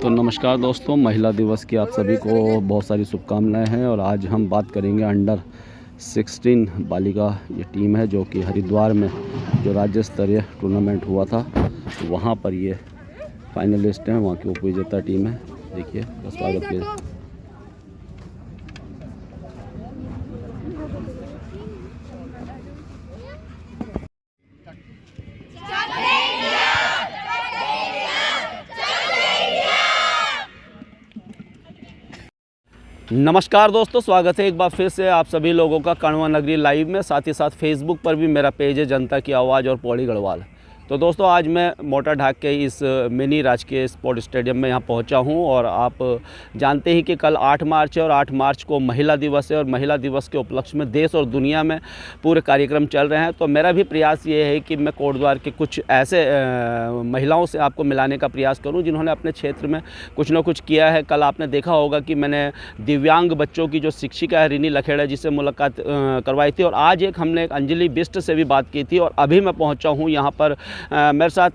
तो नमस्कार दोस्तों, महिला दिवस की आप सभी को बहुत सारी शुभकामनाएं हैं। और आज हम बात करेंगे अंडर 16 बालिका ये टीम है जो कि हरिद्वार में जो राज्य स्तरीय टूर्नामेंट हुआ था वहाँ पर ये फाइनलिस्ट हैं, वहाँ की उप विजेता टीम है। देखिए, स्वागत कीजिए। नमस्कार दोस्तों, स्वागत है एक बार फिर से आप सभी लोगों का कण्वा नगरी लाइव में। साथ ही साथ फेसबुक पर भी मेरा पेज है जनता की आवाज़ और पौड़ी गढ़वाल। तो दोस्तों, आज मैं मोटा ढाक के इस मिनी राजकीय स्पोर्ट स्टेडियम में यहाँ पहुँचा हूँ। और आप जानते ही कि कल 8 मार्च है और 8 मार्च को महिला दिवस है। और महिला दिवस के उपलक्ष्य में देश और दुनिया में पूरे कार्यक्रम चल रहे हैं। तो मेरा भी प्रयास ये है कि मैं कोटद्वार के कुछ ऐसे महिलाओं से आपको मिलाने का प्रयास करूँ जिन्होंने अपने क्षेत्र में कुछ ना कुछ किया है। कल आपने देखा होगा कि मैंने दिव्यांग बच्चों की जो शिक्षिका है रिनी लखेड़ा जिससे मुलाकात करवाई थी। और आज हमने एक अंजलि बिष्ट से भी बात की थी। और अभी मैं पहुँचा हूँ यहाँ पर मेरे साथ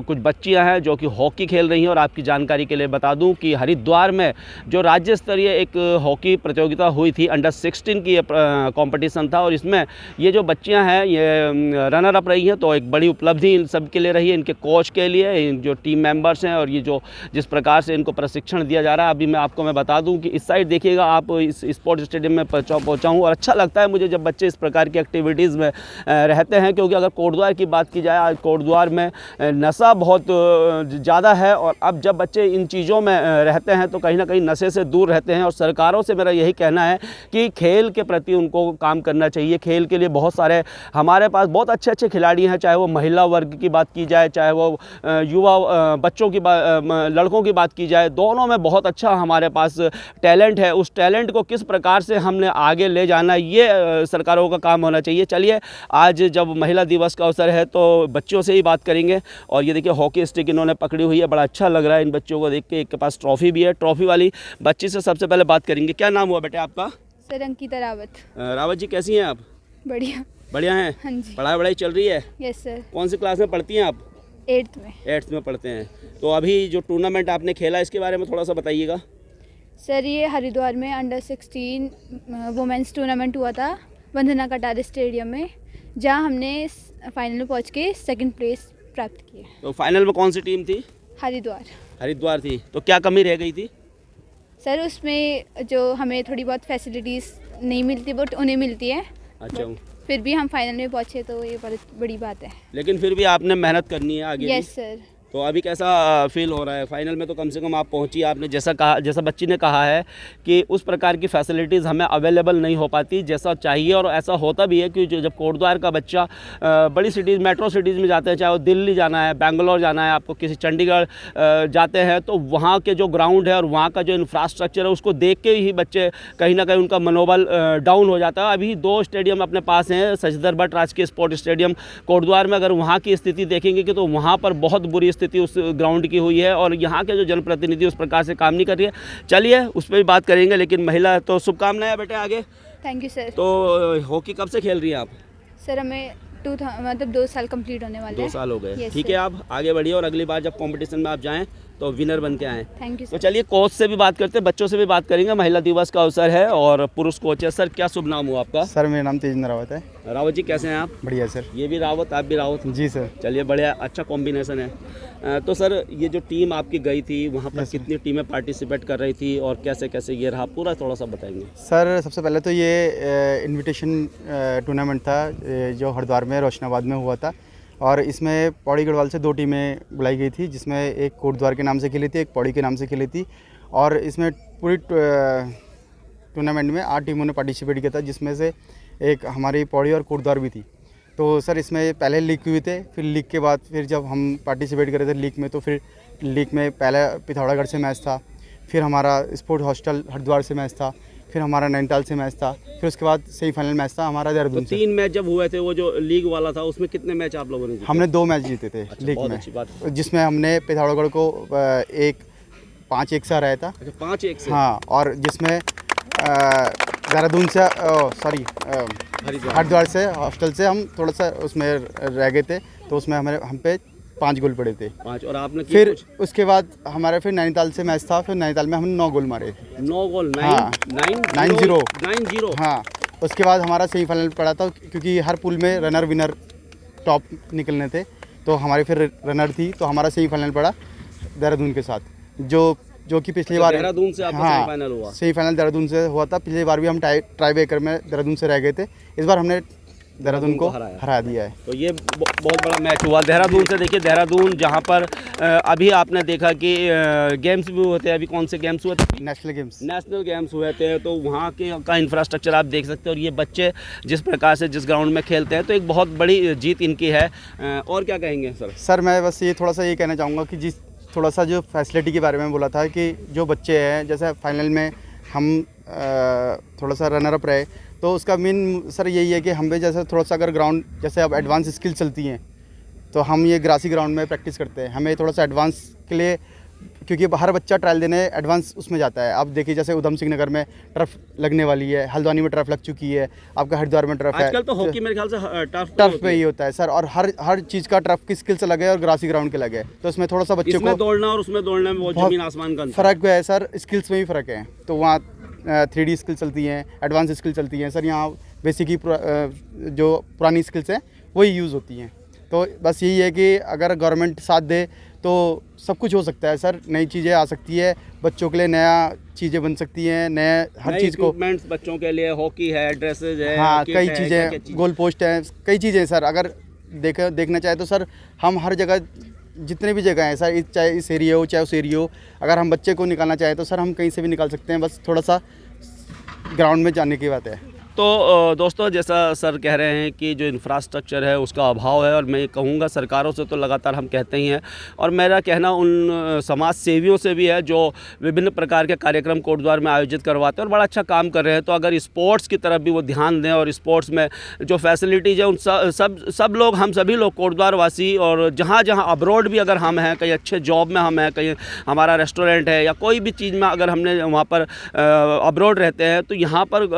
कुछ बच्चियां हैं जो कि हॉकी खेल रही हैं। और आपकी जानकारी के लिए बता दूं कि हरिद्वार में जो राज्य स्तरीय एक हॉकी प्रतियोगिता हुई थी, अंडर 16 की कंपटीशन था। और इसमें ये जो बच्चियां हैं ये रनर अप रही हैं। तो एक बड़ी उपलब्धि इन सब के लिए रही है, इनके कोच के लिए, जो टीम मेंबर्स हैं और ये जो जिस प्रकार से इनको प्रशिक्षण दिया जा रहा है। अभी मैं बता दूँ कि इस साइड देखिएगा, आप इस स्पोर्ट स्टेडियम में पहुँचा हूँ। और अच्छा लगता है मुझे जब बच्चे इस प्रकार की एक्टिविटीज़ में रहते हैं, क्योंकि अगर कोटद्वार की बात की जाए, आज कोटद्वार में नशा बहुत ज़्यादा है। और अब जब बच्चे इन चीज़ों में रहते हैं तो कहीं ना कहीं नशे से दूर रहते हैं। और सरकारों से मेरा यही कहना है कि खेल के प्रति उनको काम करना चाहिए। खेल के लिए बहुत सारे हमारे पास बहुत अच्छे अच्छे खिलाड़ी हैं, चाहे वो महिला वर्ग की बात की जाए, चाहे वो युवा बच्चों की लड़कों की बात की जाए, दोनों में बहुत अच्छा हमारे पास टैलेंट है। उस टैलेंट को किस प्रकार से हमने आगे ले जाना, ये सरकारों का काम होना चाहिए। चलिए, आज जब महिला दिवस का अवसर है तो बच्चों से ही बात करेंगे। और ये देखिए, हॉकी स्टिक इन्होंने पकड़ी हुई है, बड़ा अच्छा लग रहा है इन बच्चों को देख के। एक के पास ट्रॉफी भी है। ट्रॉफी वाली बच्ची से सबसे पहले बात करेंगे। क्या नाम हुआ बेटे आपका? सर अंकिता रावत। रावत जी, कैसी हैं आप? बढ़िया। बढ़िया हैं? हाँ जी। पढ़ाई चल रही है? Yes sir. कौन सी क्लास में पढ़ती हैं आप? 8th में। 8th में पढ़ते हैं। तो अभी जो टूर्नामेंट आपने खेला इसके बारे में थोड़ा सा बताइएगा। सर ये हरिद्वार में अंडर 16 वुमेंस टूर्नामेंट हुआ था वंदना कटारे स्टेडियम में, जहां हमने फाइनल में पहुंच के 2nd प्लेस प्राप्त की। तो फाइनल में कौन सी टीम थी? हरिद्वार थी। तो क्या कमी रह गई थी? सर उसमें जो हमें थोड़ी बहुत फैसिलिटीज़ नहीं मिलती बट उन्हें मिलती है। अच्छा। फिर भी हम फाइनल में पहुंचे तो ये बहुत बड़ी बात है। लेकिन फिर भी आपने मेहनत करनी है आगे। Yes sir. तो अभी कैसा फील हो रहा है? फाइनल में तो कम से कम आप पहुंची। आपने जैसा बच्ची ने कहा है कि उस प्रकार की फैसिलिटीज़ हमें अवेलेबल नहीं हो पाती जैसा चाहिए। और ऐसा होता भी है कि जब कोटद्वार का बच्चा बड़ी सिटीज़, मेट्रो सिटीज़ में जाते हैं, चाहे वो दिल्ली जाना है, बेंगलोर जाना है, आपको किसी चंडीगढ़ जाते हैं, तो वहाँ के जो ग्राउंड है और वहाँ का जो इंफ्रास्ट्रक्चर है उसको देख के ही बच्चे कहीं ना कहीं उनका मनोबल डाउन हो जाता है। अभी 2 स्टेडियम अपने पास हैं, शशिधर भट्ट राजकीय स्पोर्ट स्टेडियम कोटद्वार में। अगर वहाँ की स्थिति देखेंगे कि तो वहाँ पर बहुत बुरी स्थिति उस ग्राउंड की हुई है और यहाँ के जो जनप्रतिनिधि उस प्रकार से काम नहीं कर रही है। चलिए, उस पर भी बात करेंगे। लेकिन महिला तो शुभकामनाएं बेटे आगे। Thank you sir. तो हॉकी कब से खेल रही हैं आप? सर हमें 2 साल कंप्लीट होने वाले हैं। 2 साल हो गए। Yes, ठीक है, आप आगे बढ़िए और अगली बार जब कंपटीशन में आप जाएं तो विनर बन के आएँ। थैंक यू तो सर। चलिए, कोच से भी बात करते हैं, बच्चों से भी बात करेंगे। महिला दिवस का अवसर है और पुरुष कोच है। सर, क्या शुभ नाम हुआ आपका? सर मेरा नाम तेजिंदर रावत है। रावत जी, कैसे हैं आप? बढ़िया सर। ये भी रावत, आप भी रावत? जी सर। चलिए, बढ़िया, अच्छा कॉम्बिनेशन है। तो सर, ये जो टीम आपकी गई थी वहाँ पर कितनी टीमें पार्टिसिपेट कर रही थी और कैसे कैसे ये रहा, पूरा थोड़ा सा बताएंगे। सर सबसे पहले तो ये इनविटेशन टूर्नामेंट था जो हरिद्वार में रोशनाबाद में हुआ था। और इसमें पौड़ी गढ़वाल से 2 टीमें बुलाई गई थी, जिसमें एक कोटद्वार के नाम से खेली थी, एक पौड़ी के नाम से खेली थी। और इसमें पूरी टूर्नामेंट में 8 टीमों ने पार्टिसिपेट किया था, जिसमें से एक हमारी पौड़ी और कोटद्वार भी थी। तो सर इसमें पहले लीग हुए थे, फिर लीग के बाद फिर जब हम पार्टिसिपेट कर रहे थे लीग में, तो फिर लीग में पहले पिथौरागढ़ से मैच था, फिर हमारा स्पोर्ट हॉस्टल हरिद्वार से मैच था, फिर हमारा नैनीताल से मैच था, फिर उसके बाद सेमीफाइनल मैच था हमारा देहरादून से। 3 मैच जब हुए थे, वो जो लीग वाला था उसमें कितने मैच आप लोगों ने जीते? हमने 2 मैच जीते थे लीग में, जिसमें हमने पिथौरागढ़ को 5-1 से हराया था। अच्छा, 5-1 से? हाँ, और जिसमें देहरादून से हरिद्वार से हॉस्टल से हम थोड़ा सा उसमें रह गए थे, तो उसमें हम पे 5 गोल पड़े थे। 5 और आपने किए फिर कुछ? उसके बाद हमारे फिर नैनीताल से मैच था, फिर नैनीताल में हमने 9 गोल मारे। 9 गोल, हाँ। 9-0। 9-0। हाँ, उसके बाद हमारा सेमीफाइनल पड़ा था, क्योंकि हर पूल में रनर विनर टॉप निकलने थे, तो हमारी फिर रनर थी, तो हमारा सेमीफाइनल पड़ा देहरादून के साथ, जो कि पिछली बार देहरादून से आपका सेमीफाइनल हुआ? सेमीफाइनल देहरादून से हुआ था। पिछली बार भी हम टाई ब्रेकर में देहरादून से रह गए थे, इस बार हमने देहरादून को हरा दिया है। तो ये बहुत बड़ा मैच हुआ देहरादून से। देखिए देहरादून जहाँ पर अभी आपने देखा कि गेम्स भी होते हैं, अभी कौन से गेम्स हुए थे? नेशनल गेम्स हुए थे, तो वहाँ के का इंफ्रास्ट्रक्चर आप देख सकते हैं, और ये बच्चे जिस प्रकार से जिस ग्राउंड में खेलते हैं, तो एक बहुत बड़ी जीत इनकी है। और क्या कहेंगे सर? मैं बस ये थोड़ा सा ये कहना चाहूँगा कि थोड़ा सा जो फैसिलिटी के बारे में बोला था, कि जो बच्चे हैं, जैसे फाइनल में हम थोड़ा सा रनर अप रहे, तो उसका मेन सर यही है कि हमें जैसे थोड़ा सा अगर ग्राउंड जैसे अब एडवांस स्किल चलती हैं, तो हम ये ग्रासी ग्राउंड में प्रैक्टिस करते हैं। हमें थोड़ा सा एडवांस के लिए, क्योंकि हर बच्चा ट्रायल देने एडवांस उसमें जाता है। अब देखिए जैसे उधम सिंह नगर में टर्फ लगने वाली है, हल्द्वानी में टर्फ लग चुकी है, आपका हरिद्वार में टर्फ है। आजकल तो हॉकी मेरे ख्याल से टर्फ पे ही होता है सर, और हर चीज़ का टर्फ की स्किल्स अलग है और ग्रासी ग्राउंड के अलग है, तो उसमें थोड़ा सा बच्चों को दौड़ना और उसमें दौड़ने में बहुत जमीन आसमान का फ़र्क है सर, स्किल्स में ही फ़र्क है। तो वहाँ 3D स्किल चलती हैं, एडवांस स्किल चलती हैं सर, यहाँ बेसिक ही जो पुरानी स्किल्स हैं वही यूज़ होती हैं। तो बस यही है कि अगर गवर्नमेंट साथ दे तो सब कुछ हो सकता है सर, नई चीज़ें आ सकती है, बच्चों के लिए नया चीज़ें बन सकती हैं, नए हर चीज़ को बच्चों के लिए हॉकी है, ड्रेसेज है, हाँ कई चीज़ें, गोल पोस्ट है, कई चीज़ें सर। अगर देखना चाहे तो सर हम हर जगह, जितने भी जगह हैं सर, चाहे इस एरिया हो चाहे उस एरिया हो, अगर हम बच्चे को निकालना चाहें तो सर हम कहीं से भी निकाल सकते हैं, बस थोड़ा सा ग्राउंड में जाने की बात है। तो दोस्तों जैसा सर कह रहे हैं कि जो इंफ्रास्ट्रक्चर है उसका अभाव है, और मैं कहूँगा सरकारों से तो लगातार हम कहते ही हैं, और मेरा कहना उन समाज सेवियों से भी है जो विभिन्न प्रकार के कार्यक्रम कोटद्वार में आयोजित करवाते हैं और बड़ा अच्छा काम कर रहे हैं। तो अगर स्पोर्ट्स की तरफ भी वो ध्यान दें, और स्पोर्ट्स में जो फैसिलिटीज़ है उन सब लोग, हम सभी लोग कोटद्वार वासी, और जहाँ अब्रॉड भी अगर हम हैं, कहीं अच्छे जॉब में हम हैं, कहीं हमारा रेस्टोरेंट है या कोई भी चीज़ में अगर हमने वहाँ पर अब्रॉड रहते हैं, तो यहाँ पर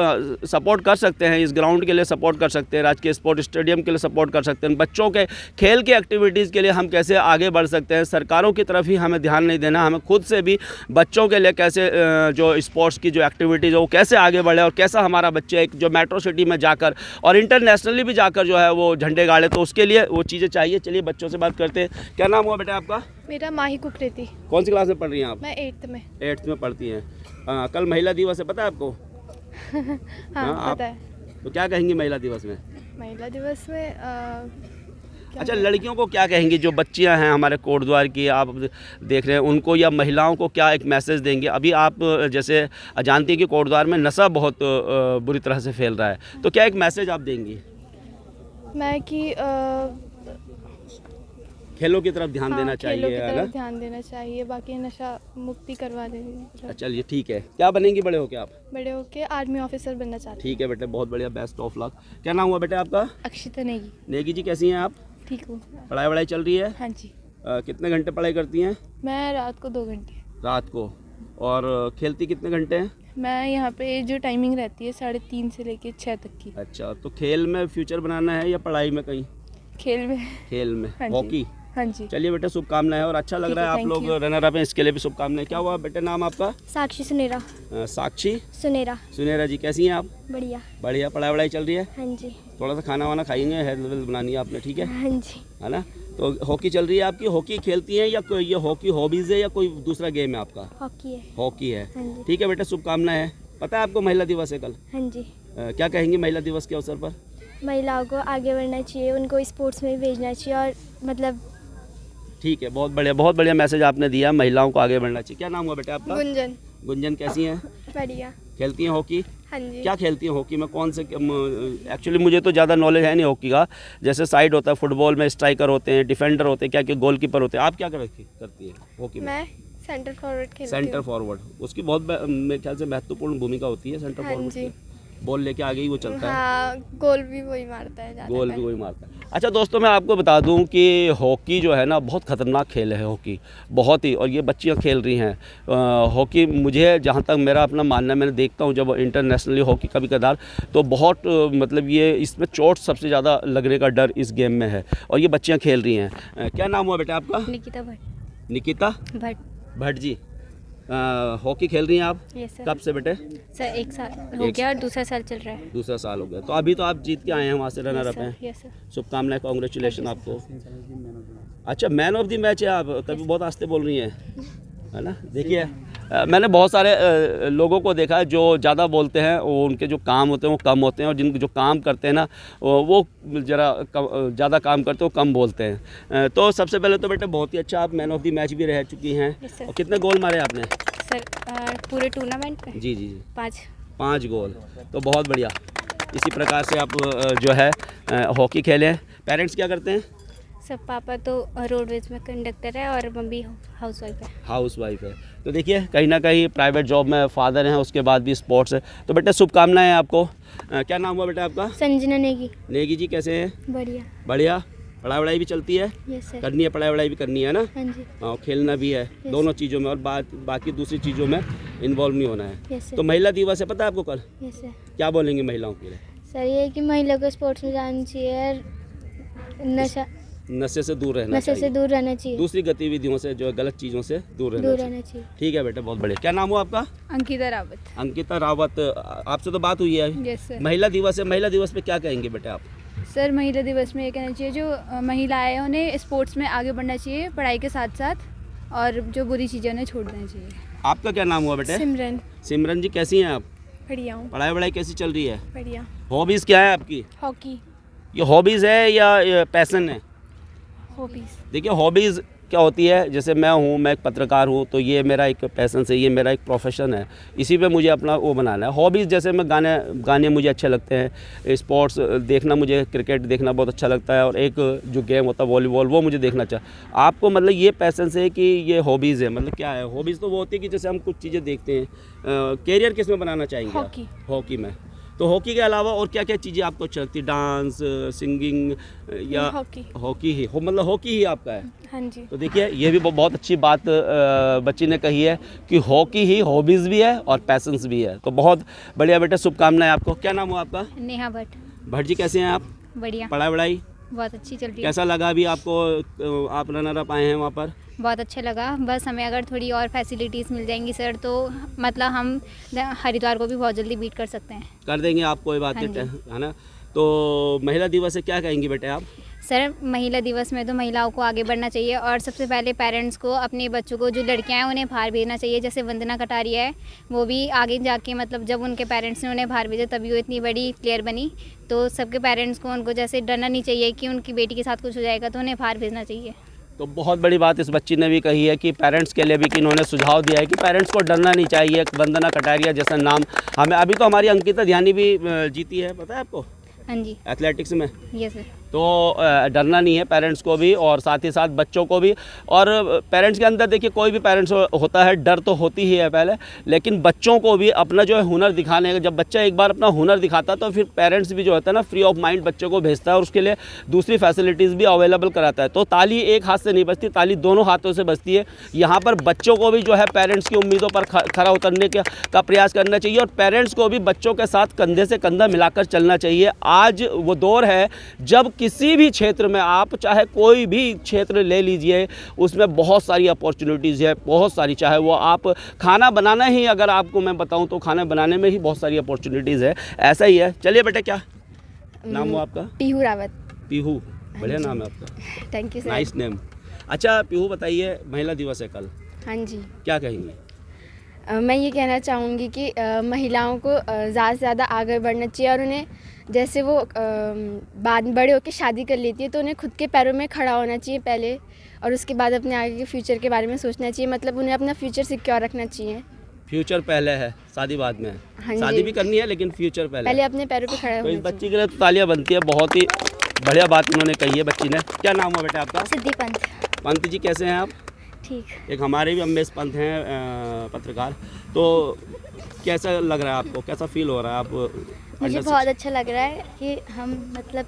सपोर्ट कर सकते हैं, इस ग्राउंड के लिए सपोर्ट कर सकते हैं, राजकीय स्पोर्ट स्टेडियम के लिए सपोर्ट कर सकते हैं। बच्चों के खेल के एक्टिविटीज़ के लिए हम कैसे आगे बढ़ सकते हैं, सरकारों की तरफ ही हमें ध्यान नहीं देना, हमें खुद से भी बच्चों के लिए कैसे जो स्पोर्ट्स की जो एक्टिविटीज़ है वो कैसे आगे बढ़े, और कैसा हमारा बच्चे एक जो मेट्रो सिटी में जाकर और इंटरनेशनली भी जाकर जो है वो झंडे गाड़े, तो उसके लिए वो चीज़ें चाहिए। चलिए बच्चों से बात करते हैं। क्या नाम हुआ बेटा आपका? मेरा माही कुकरेती। कौन सी क्लास में पढ़ रही हैं आप? मैं 8th में। 8th में पढ़ती हैं। कल महिला दिवस है, पता है आपको? हाँ पता है। तो क्या कहेंगी महिला दिवस में? महिला दिवस में अच्छा, लड़कियों को क्या कहेंगी जो बच्चियां हैं हमारे कोटद्वार की, आप देख रहे हैं उनको, या महिलाओं को क्या एक मैसेज देंगे? अभी आप जैसे जानती हैं कि कोटद्वार में नशा बहुत बुरी तरह से फैल रहा है, तो क्या एक मैसेज आप देंगी? मैं कि खेलों की तरफ ध्यान देना चाहिए, खेलों की है ना? तरफ ध्यान देना चाहिए, बाकी नशा मुक्ति करवा देंगे। चलिए ठीक है। क्या बनेंगी बड़े होके आप? बड़े होके आर्मी ऑफिसर बनना चाहती ठीक है बेटे, बहुत बढ़िया, बेस्ट ऑफ लक। क्या नाम हुआ बेटा आपका? अक्षिता नेगी। नेगी जी कैसी हैं आप? ठीक हूँ। पढ़ाई चल रही है? हाँ जी। कितने घंटे पढ़ाई करती हैं? मैं रात को 2 घंटे। रात को। और खेलती कितने घंटे हैं? मैं यहाँ पे जो टाइमिंग रहती है 3:30 से लेके 6 तक की। अच्छा, तो खेल में फ्यूचर बनाना है या पढ़ाई में? कहीं खेल में। खेल में। हाँ जी। हॉकी? हाँ जी। चलिए बेटा, शुभकामनाएं, और अच्छा लग रहा है आप लोग रनर अप हैं, इसके लिए भी शुभकामनाएं। क्या हुआ बेटे नाम आपका? साक्षी सुनेरा। साक्षी सुनेरा जी कैसी हैं आप? बढ़िया। बढ़िया। पढ़ाई चल रही है? हाँ जी। थोड़ा सा खाना वाना खाएंगे, हेल्थ बनानी है आपने, ठीक है? हाँ जी। है ना? तो हॉकी चल रही है आपकी, हॉकी खेलती हैं या कोई ये हॉकी हॉबीज़ है या कोई दूसरा गेम है आपका? हॉकी है। हाँ जी। ठीक है बेटा, शुभकामनाएं हैं। पता है आपको महिला दिवस है कल? हाँ जी। क्या कहेंगी महिला दिवस के अवसर पर? महिलाओं को आगे बढ़ना चाहिए, उनको स्पोर्ट्स में भी भेजना चाहिए, और मतलब ठीक है, बहुत बढ़िया मैसेज आपने दिया, महिलाओं को आगे बढ़ना चाहिए। क्या नाम हुआ बेटा आपका? गुंजन कैसी हैं? बढ़िया। खेलती हैं हॉकी? हाँ जी। क्या खेलती हैं हॉकी में? कौन से? एक्चुअली मुझे तो ज़्यादा नॉलेज है नहीं हॉकी का। जैसे साइड होता है, फुटबॉल में स्ट्राइकर होते हैं, डिफेंडर होते हैं, क्या गोलकीपर होते हैं। आप क्या करती हैं हॉकी में? मैं सेंटर फॉरवर्ड खेलती हूँ। सेंटर फॉरवर्ड, उसकी बहुत मेरे ख्याल से महत्वपूर्ण भूमिका होती है सेंटर फॉरवर्ड की। बॉल लेके आगे ही वो चलता है। हाँ, गोल भी वही मारता है। गोल भी वही मारता है। अच्छा दोस्तों, मैं आपको बता दूं कि हॉकी जो है ना बहुत ख़तरनाक खेल है हॉकी, बहुत ही। और ये बच्चियां खेल रही हैं हॉकी। मुझे जहां तक मेरा अपना मानना है, मैंने देखता हूं जब इंटरनेशनली हॉकी कभी कदार, तो बहुत मतलब ये इसमें चोट सबसे ज़्यादा लगने का डर इस गेम में है, और ये बच्चियाँ खेल रही हैं। क्या नाम हुआ बेटा आपका? निकिता भट्ट। निकिता भट्ट। भट्ट जी, हॉकी खेल रही हैं आप? Yes sir. कब से बेटे? सर 1 साल हो गया और दूसरा साल चल रहा है। दूसरा साल हो गया, तो अभी तो आप जीत के आए हैं वहाँ से, रनर अप हैं। Yes sir. शुभकामनाएं, कॉन्ग्रेचुलेशन आपको। अच्छा, मैन ऑफ द मैच है आप? तभी बहुत आस्ते बोल रही हैं, है ना। देखिए मैंने बहुत सारे लोगों को देखा है जो ज़्यादा बोलते हैं, वो उनके जो काम होते हैं वो कम होते हैं, और जिन जो काम करते हैं ना वो ज़रा ज़्यादा काम करते हैं, वो कम बोलते हैं। तो सबसे पहले तो बेटा बहुत ही अच्छा, आप मैन ऑफ द मैच भी रह चुकी हैं। Yes, sir. और कितने गोल मारे आपने? सर पूरे टूर्नामेंट में जी जी जी 5 गोल, तो बहुत बढ़िया। इसी प्रकार से आप जो है हॉकी खेलें। पेरेंट्स क्या करते हैं? सब पापा तो रोडवेज में कंडक्टर है और मम्मी हाउसवाइफ है। हाउस वाइफ है। तो देखिए कहीं ना कहीं प्राइवेट जॉब में फादर हैं, उसके बाद भी स्पोर्ट्स है। तो बेटा शुभकामनाएं आपको। क्या नाम हुआ बेटा आपका? संजना नेगी। नेगी जी, कैसे हैं? बढ़िया। बढ़िया। पढ़ाई वढ़ाई भी चलती है? Yes sir. करनी है, पढ़ाई वढ़ाई भी करनी है ना। हाँ जी। और खेलना भी है, दोनों चीज़ों में, और बाकी दूसरी चीज़ों में इन्वॉल्व नहीं होना है। Yes sir. तो महिला दिवस है, पता है आपको कल? Yes sir. क्या बोलेंगे महिलाओं के लिए? सर ये कि महिला को स्पोर्ट्स में जाना चाहिए और नशे से दूर रहना नशे से चाहिए, दूर रहना चाहिए, दूसरी गतिविधियों से, जो गलत चीज़ों से दूर रहना चाहिए। ठीक है बेटा, बहुत बढ़िया। क्या नाम हुआ आपका? अंकिता रावत। अंकिता रावत, आपसे तो बात हुई है। Yes sir. महिला दिवस है, महिला दिवस पे क्या कहेंगे बेटा आप? सर महिला दिवस में ये कहना चाहिए जो महिलाएं हैं उन्हें स्पोर्ट्स में आगे बढ़ना चाहिए पढ़ाई के साथ साथ, और जो बुरी चीज़ें उन्हें छोड़ देनी चाहिए। आपका क्या नाम हुआ बेटे? सिमरन। सिमरन जी, कैसी हैं आप? बढ़िया हूँ। पढ़ाई वढ़ाई कैसी चल रही है? बढ़िया। हॉबीज़ क्या है आपकी? हॉकी। ये हॉबीज़ है या पैसन है? हॉबीज़। देखिए हॉबीज़ क्या होती है, जैसे मैं हूँ, मैं एक पत्रकार हूँ, तो ये मेरा एक पैसन से, ये मेरा एक प्रोफेशन है, इसी पे मुझे अपना वो बनाना है। हॉबीज़ जैसे मैं गाने मुझे अच्छे लगते हैं, स्पोर्ट्स देखना, मुझे क्रिकेट देखना बहुत अच्छा लगता है, और एक जो गेम होता है वॉलीबॉल, वो मुझे देखना चाहिए। आपको मतलब ये पैसन से है कि ये हॉबीज़ है, मतलब क्या है? हॉबीज़ तो वो होती है कि जैसे हम कुछ चीज़ें देखते हैं। कैरियर किस में बनाना चाहेंगे? हॉकी। हॉकी में। तो हॉकी के अलावा और क्या क्या चीज़ें आपको अच्छी लगती है? डांस, सिंगिंग, या हॉकी ही मतलब हॉकी ही आपका है? हाँ जी। तो देखिए ये भी बहुत अच्छी बात बच्ची ने कही है कि हॉकी ही हॉबीज़ भी है और पैशंस भी है। तो बहुत बढ़िया बेटा, शुभकामनाएं आपको। क्या नाम हुआ आपका? नेहा भट्ट। भट्ट जी, कैसे हैं आप? बढ़िया। पढ़ाई वढ़ाई बहुत अच्छी चल रही है। कैसा लगा अभी आपको? आप रनर अप आए हैं वहाँ पर? बहुत अच्छा लगा। बस हमें अगर थोड़ी और फैसिलिटीज़ मिल जाएंगी सर, तो मतलब हम हरिद्वार को भी बहुत जल्दी बीट कर सकते हैं। कर देंगे आप, कोई बात नहीं, हाँ जी। है ना। तो महिला दिवस से क्या कहेंगे बेटे आप? सर महिला दिवस में तो महिलाओं को आगे बढ़ना चाहिए, और सबसे पहले पेरेंट्स को अपने बच्चों को, जो लड़कियां हैं उन्हें बाहर भेजना चाहिए। जैसे वंदना कटारिया है, वो भी आगे जाके मतलब जब उनके पेरेंट्स ने उन्हें बाहर भेजा तभी वो इतनी बड़ी प्लेयर बनी। तो सबके पेरेंट्स को उनको जैसे डरना नहीं चाहिए कि उनकी बेटी के साथ कुछ हो जाएगा, तो उन्हें बाहर भेजना चाहिए। तो बहुत बड़ी बात इस बच्ची ने भी कही है कि पेरेंट्स के लिए भी, कि इन्होंने सुझाव दिया है कि पेरेंट्स को डरना नहीं चाहिए। वंदना कटारिया जैसा नाम हमें, अभी तो हमारी अंकिता ध्यानी भी जीती है, पता है आपको? हाँ जी। एथलेटिक्स में। Yes sir. तो डरना नहीं है पेरेंट्स को भी, और साथ ही साथ बच्चों को भी। और पेरेंट्स के अंदर देखिए कोई भी पेरेंट्स होता है, डर तो होती ही है पहले, लेकिन बच्चों को भी अपना जो है हुनर दिखाने का, जब बच्चा एक बार अपना हुनर दिखाता है तो फिर पेरेंट्स भी जो होता है ना, फ्री ऑफ माइंड बच्चे को भेजता है, और उसके लिए दूसरी फैसिलिटीज़ भी अवेलेबल कराता है। तो ताली एक हाथ से नहीं बजती, ताली दोनों हाथों से बजती है। यहाँ पर बच्चों को भी जो है पेरेंट्स की उम्मीदों पर खरा उतरने का प्रयास करना चाहिए, और पेरेंट्स को भी बच्चों के साथ कंधे से कंधा मिलाकर चलना चाहिए। आज वो दौर है जब किसी भी क्षेत्र में, आप चाहे कोई भी क्षेत्र ले लीजिए, उसमें बहुत सारी अपॉर्चुनिटीज़ है, बहुत सारी। चाहे वो आप खाना बनाना ही, अगर आपको मैं बताऊं तो खाना बनाने में ही बहुत सारी अपॉर्चुनिटीज़ है। ऐसा ही है। चलिए बेटा, क्या नाम हुआ आपका? पीहू रावत। पीहू, बढ़िया नाम है आपका, thank you sir. Nice name. अच्छा पीहू, बताइए महिला दिवस है कल, हाँ जी। क्या कहेंगे? मैं ये कहना चाहूँगी कि महिलाओं को ज़्यादा से ज़्यादा आगे बढ़ना चाहिए, और उन्हें जैसे वो बाद में बड़े होकर शादी कर लेती है, तो उन्हें खुद के पैरों में खड़ा होना चाहिए पहले, और उसके बाद अपने आगे के फ्यूचर के बारे में सोचना चाहिए। मतलब उन्हें अपना फ्यूचर सिक्योर रखना चाहिए। फ्यूचर पहले है, शादी बाद में है। हाँ शादी जी। भी करनी है लेकिन फ्यूचर पहले पहले है। अपने पैरों पे खड़ा तो इस होना बच्ची के लिए तो तालियां बनती है, बहुत ही बढ़िया बात इन्होंने कही है बच्ची ने। क्या नाम हुआ बेटा आपका? सिद्धि पंथ। पंत जी, कैसे हैं आप? ठीक। एक हमारे भी अम्बेश पंत हैं पत्रकार। तो कैसा लग रहा है आपको, कैसा फील हो रहा है? आप मुझे बहुत अच्छा लग रहा है कि हम मतलब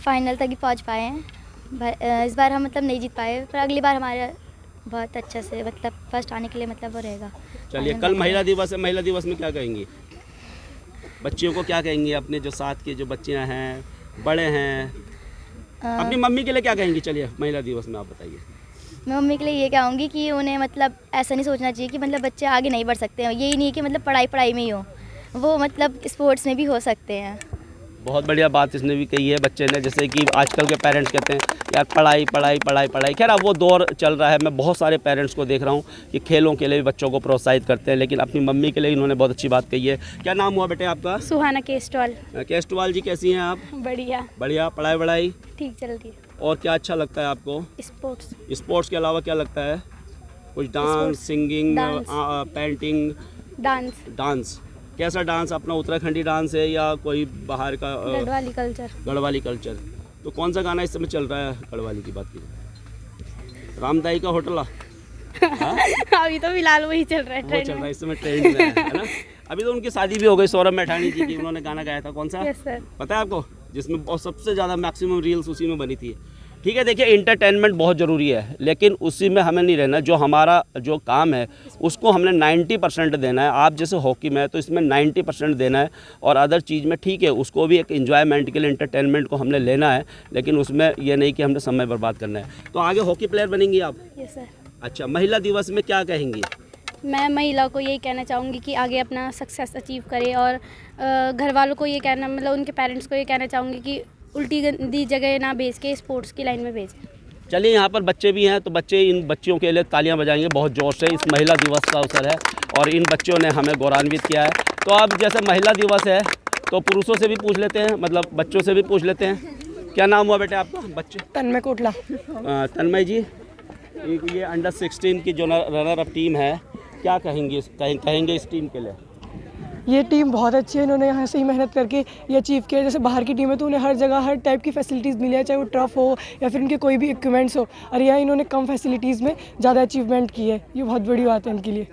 फाइनल तक ही पहुंच पाए हैं। इस बार हम मतलब नहीं जीत पाए, पर अगली बार हमारा बहुत अच्छा से मतलब फर्स्ट आने के लिए मतलब वो रहेगा। चलिए, कल महिला दिवस है, महिला दिवस में क्या कहेंगी? बच्चियों को क्या कहेंगी? अपने जो साथ के जो बच्चियां हैं, बड़े हैं, अपनी मम्मी के लिए क्या कहेंगी? चलिए, महिला दिवस में आप बताइए। मैं मम्मी के लिए ये कहूँगी कि उन्हें मतलब ऐसा नहीं सोचना चाहिए कि मतलब बच्चे आगे नहीं बढ़ सकते हैं। यही नहीं कि मतलब पढ़ाई में ही हो, वो मतलब स्पोर्ट्स में भी हो सकते हैं। बहुत बढ़िया बात इसने भी कही है बच्चे ने, जैसे कि आजकल के पेरेंट्स कहते हैं यार पढ़ाई पढ़ाई पढ़ाई पढ़ाई। खैर, अब वो दौर चल रहा है। मैं बहुत सारे पेरेंट्स को देख रहा हूँ कि खेलों के लिए भी बच्चों को प्रोत्साहित करते हैं, लेकिन अपनी मम्मी के लिए इन्होंने बहुत अच्छी बात कही है। क्या नाम हुआ बेटे आपका? सुहाना केस्टॉल। केस्टवाल जी, कैसी हैं आप? बढ़िया, बढ़िया। पढ़ाई वढ़ाई ठीक चल रही है। और क्या अच्छा लगता है आपको? स्पोर्ट्स। स्पोर्ट्स के अलावा क्या लगता है? कुछ dance, singing, dance. Painting, dance. Dance? कैसा डांस? अपना उत्तराखंडी डांस है या कोई बाहर का? गढ़वाली कल्चर। गढ़वाली कल्चर। तो कौन सा गाना इस समय चल रहा है गढ़वाली की बात की? रामदाई का होटला? अभी तो फिलहाल वही चल रहा है, वो ट्रेंड चल रहा में। है इस समय, ट्रेंड में है ना? अभी तो उनकी शादी भी हो गई, सौरभ मैठानी जी की। उन्होंने गाना गाया था, कौन सा? Yes sir. पता है आपको? जिसमें बहुत सबसे ज़्यादा मैक्सिमम रील्स उसी में बनी थी। ठीक है, देखिए, इंटरटेनमेंट बहुत ज़रूरी है, लेकिन उसी में हमें नहीं रहना। जो हमारा जो काम है उसको हमने 90% देना है। आप जैसे हॉकी में है तो इसमें 90% देना है, और अदर चीज़ में ठीक है उसको भी एक इन्जॉयमेंट के लिए, एंटरटेनमेंट को हमने लेना है, लेकिन उसमें ये नहीं कि हमने समय बर्बाद करना है। तो आगे हॉकी प्लेयर बनेंगी आप? Yes sir. अच्छा, महिला दिवस में क्या कहेंगी? मैं महिला को यही कहना चाहूँगी कि आगे अपना सक्सेस अचीव करे, और घर वालों को ये कहना, मतलब उनके पेरेंट्स को ये कहना चाहूँगी कि उल्टी गंदी जगह ना भेज के स्पोर्ट्स की लाइन में भेजें। चलिए, यहाँ पर बच्चे भी हैं, तो बच्चे, इन बच्चियों के लिए तालियां बजाएंगे बहुत जोर से। इस महिला दिवस का अवसर है और इन बच्चों ने हमें गौरवान्वित किया है। तो अब जैसे महिला दिवस है तो पुरुषों से भी पूछ लेते हैं, मतलब बच्चों से भी पूछ लेते हैं। क्या नाम हुआ बेटे आपका? बच्चे? तन्मय कोटला। तन्मय जी, ये अंडर 16 की जो रनर अप टीम है, क्या कहेंगे इस टीम के लिए? ये टीम बहुत अच्छी है, इन्होंने यहाँ से ही मेहनत करके ये अचीव किया। जैसे बाहर की टीम है तो उन्हें हर जगह हर टाइप की फैसिलिटीज़ मिली है, चाहे वो टर्फ हो या फिर उनके कोई भी इक्विपमेंट्स हो, और यहाँ इन्होंने कम फैसिलिटीज़ में ज़्यादा अचीवमेंट की है। ये बहुत बड़ी बात है इनके लिए।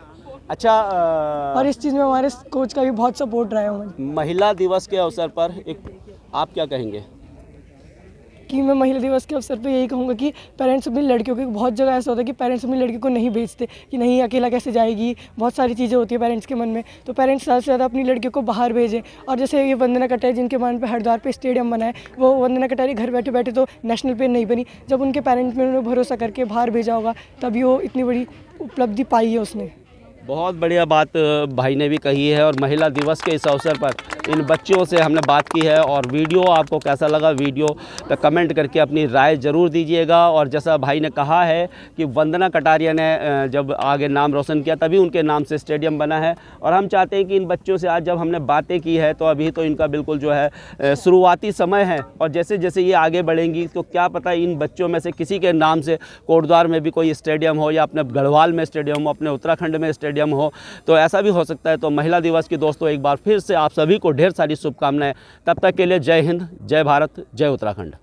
अच्छा, और इस चीज़ में हमारे कोच का भी बहुत सपोर्ट रहा है हमें। महिला दिवस के अवसर पर आप क्या कहेंगे? कि मैं महिला दिवस के अवसर पे यही कहूँगा कि पेरेंट्स अपनी लड़कियों को, बहुत जगह ऐसा होता है कि पेरेंट्स अपनी लड़की को नहीं भेजते कि नहीं अकेला कैसे जाएगी, बहुत सारी चीज़ें होती है पेरेंट्स के मन में। तो पेरेंट्स ज़्यादा से ज़्यादा अपनी लड़कियों को बाहर भेजें। और जैसे ये वंदना कटारिया जिनके मान पे हरिद्वार पे स्टेडियम बना है, वो वंदना कटारिया घर बैठे बैठे तो नेशनल पे नहीं बनी, जब उनके पेरेंट्स ने उन्हें भरोसा करके बाहर भेजा होगा तभी वो इतनी बड़ी उपलब्धि पाई है उसने। बहुत बढ़िया बात भाई ने भी कही है। और महिला दिवस के इस अवसर पर इन बच्चियों से हमने बात की है। और वीडियो आपको कैसा लगा, वीडियो पे कमेंट करके अपनी राय ज़रूर दीजिएगा। और जैसा भाई ने कहा है कि वंदना कटारिया ने जब आगे नाम रोशन किया तभी उनके नाम से स्टेडियम बना है। और हम चाहते हैं कि इन बच्चों से आज जब हमने बातें की है तो अभी तो इनका बिल्कुल जो है शुरुआती समय है, और जैसे जैसे ये आगे बढ़ेंगी तो क्या पता इन बच्चों में से किसी के नाम से कोटद्वार में भी कोई स्टेडियम हो, या अपने गढ़वाल में स्टेडियम हो, अपने उत्तराखंड में स्टेडियम हो, तो ऐसा भी हो सकता है। तो महिला दिवस की दोस्तों एक बार फिर से आप सभी को ढेर सारी शुभकामनाएं। तब तक के लिए जय हिंद, जय भारत, जय उत्तराखंड।